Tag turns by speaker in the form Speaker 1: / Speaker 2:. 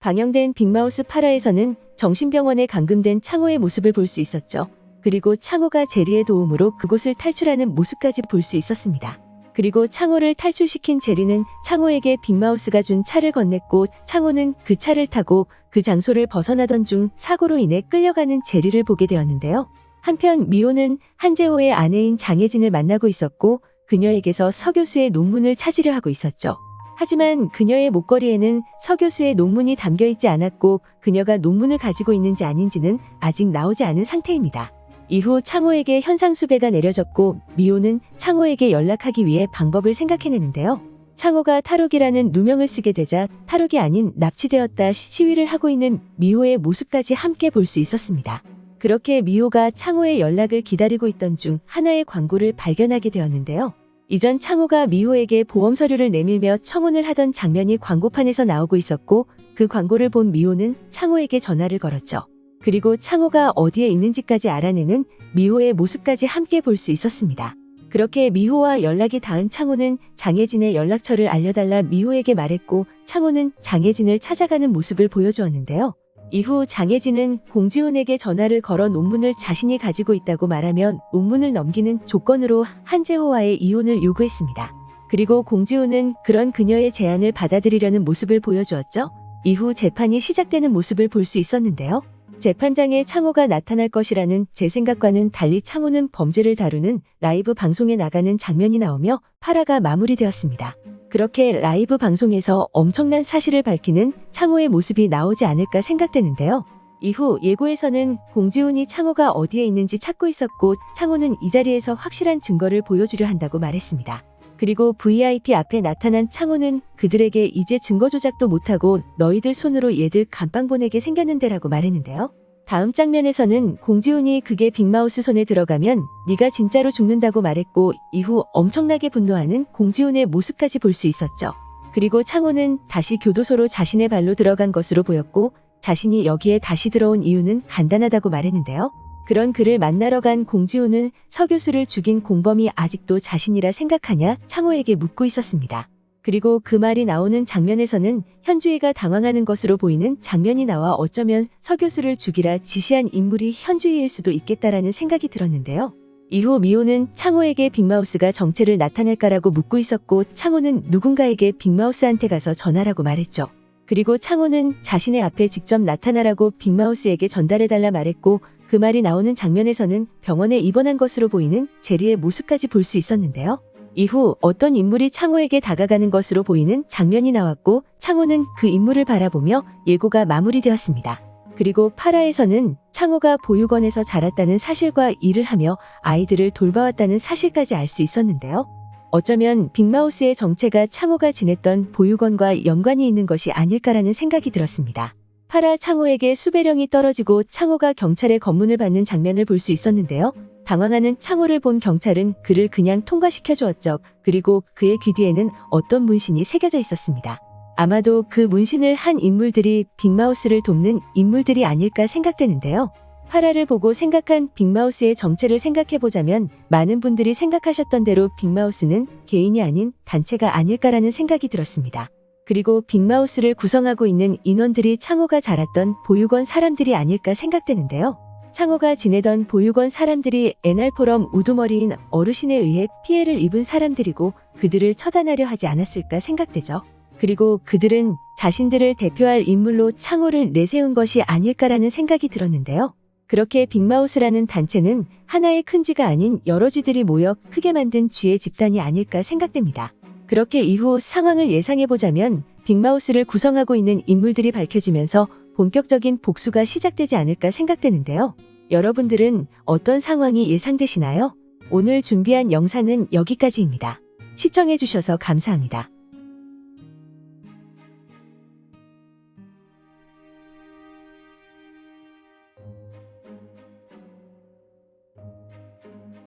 Speaker 1: 방영된 빅마우스 8화에서는 정신병원에 감금된 창호의 모습을 볼 수 있었죠. 그리고 창호가 제리의 도움으로 그곳을 탈출하는 모습까지 볼 수 있었습니다. 그리고 창호를 탈출시킨 제리는 창호에게 빅마우스가 준 차를 건넸고 창호는 그 차를 타고 그 장소를 벗어나던 중 사고로 인해 끌려가는 제리를 보게 되었는데요. 한편 미호는 한재호의 아내인 장혜진을 만나고 있었고 그녀에게서 서 교수의 논문을 찾으려 하고 있었죠. 하지만 그녀의 목걸이에는 서 교수의 논문이 담겨있지 않았고 그녀가 논문을 가지고 있는지 아닌지는 아직 나오지 않은 상태입니다. 이후 창호에게 현상수배가 내려졌고 미호는 창호에게 연락하기 위해 방법을 생각해내는데요. 창호가 탈옥이라는 누명을 쓰게 되자 탈옥이 아닌 납치되었다 시위를 하고 있는 미호의 모습까지 함께 볼 수 있었습니다. 그렇게 미호가 창호의 연락을 기다리고 있던 중 하나의 광고를 발견하게 되었는데요. 이전 창호가 미호에게 보험 서류를 내밀며 청혼을 하던 장면이 광고판에서 나오고 있었고 그 광고를 본 미호는 창호에게 전화를 걸었죠. 그리고 창호가 어디에 있는지까지 알아내는 미호의 모습까지 함께 볼 수 있었습니다. 그렇게 미호와 연락이 닿은 창호는 장혜진의 연락처를 알려달라 미호에게 말했고 창호는 장혜진을 찾아가는 모습을 보여주었는데요. 이후 장혜진은 공지훈에게 전화를 걸어 논문을 자신이 가지고 있다고 말하며 논문을 넘기는 조건으로 한재호와의 이혼을 요구했습니다. 그리고 공지훈은 그런 그녀의 제안을 받아들이려는 모습을 보여주었죠. 이후 재판이 시작되는 모습을 볼 수 있었는데요. 재판장에 창호가 나타날 것이라는 제 생각과는 달리 창호는 범죄를 다루는 라이브 방송에 나가는 장면이 나오며 8화가 마무리되었습니다. 그렇게 라이브 방송에서 엄청난 사실을 밝히는 창호의 모습이 나오지 않을까 생각되는데요. 이후 예고에서는 공지훈이 창호가 어디에 있는지 찾고 있었고 창호는 이 자리에서 확실한 증거를 보여주려 한다고 말했습니다. 그리고 VIP 앞에 나타난 창호는 그들에게 이제 증거 조작도 못하고 너희들 손으로 얘들 감빵 보내게 생겼는데라고 말했는데요. 다음 장면에서는 공지훈이 그게 빅마우스 손에 들어가면 네가 진짜로 죽는다고 말했고 이후 엄청나게 분노하는 공지훈의 모습까지 볼 수 있었죠. 그리고 창호는 다시 교도소로 자신의 발로 들어간 것으로 보였고 자신이 여기에 다시 들어온 이유는 간단하다고 말했는데요. 그런 그를 만나러 간 공지훈은 서 교수를 죽인 공범이 아직도 자신이라 생각하냐 창호에게 묻고 있었습니다. 그리고 그 말이 나오는 장면에서는 현주희가 당황하는 것으로 보이는 장면이 나와 어쩌면 서 교수를 죽이라 지시한 인물이 현주희일 수도 있겠다라는 생각이 들었는데요. 이후 미호는 창호에게 빅마우스가 정체를 나타낼까라고 묻고 있었고 창호는 누군가에게 빅마우스한테 가서 전하라고 말했죠. 그리고 창호는 자신의 앞에 직접 나타나라고 빅마우스에게 전달해달라 말했고 그 말이 나오는 장면에서는 병원에 입원한 것으로 보이는 제리의 모습까지 볼 수 있었는데요. 이후 어떤 인물이 창호에게 다가가는 것으로 보이는 장면이 나왔고 창호는 그 인물을 바라보며 예고가 마무리되었습니다. 그리고 8화에서는 창호가 보육원에서 자랐다는 사실과 일을 하며 아이들을 돌봐왔다는 사실까지 알 수 있었는데요. 어쩌면 빅마우스의 정체가 창호가 지냈던 보육원과 연관이 있는 것이 아닐까라는 생각이 들었습니다. 8화 창호에게 수배령이 떨어지고 창호가 경찰의 검문을 받는 장면을 볼 수 있었는데요. 당황하는 창호를 본 경찰은 그를 그냥 통과시켜 주었죠. 그리고 그의 귀 뒤에는 어떤 문신이 새겨져 있었습니다. 아마도 그 문신을 한 인물들이 빅마우스를 돕는 인물들이 아닐까 생각되는데요. 8화를 보고 생각한 빅마우스의 정체를 생각해보자면 많은 분들이 생각하셨던 대로 빅마우스는 개인이 아닌 단체가 아닐까라는 생각이 들었습니다. 그리고 빅마우스를 구성하고 있는 인원들이 창호가 자랐던 보육원 사람들이 아닐까 생각되는데요. 창호가 지내던 보육원 사람들이 애날포럼 우두머리인 어르신에 의해 피해를 입은 사람들이고 그들을 처단하려 하지 않았을까 생각되죠. 그리고 그들은 자신들을 대표할 인물로 창호를 내세운 것이 아닐까라는 생각이 들었는데요. 그렇게 빅마우스라는 단체는 하나의 큰 쥐가 아닌 여러 쥐들이 모여 크게 만든 쥐의 집단이 아닐까 생각됩니다. 그렇게 이후 상황을 예상해보자면 빅마우스를 구성하고 있는 인물들이 밝혀지면서 본격적인 복수가 시작되지 않을까 생각되는데요. 여러분들은 어떤 상황이 예상되시나요? 오늘 준비한 영상은 여기까지입니다. 시청해주셔서 감사합니다.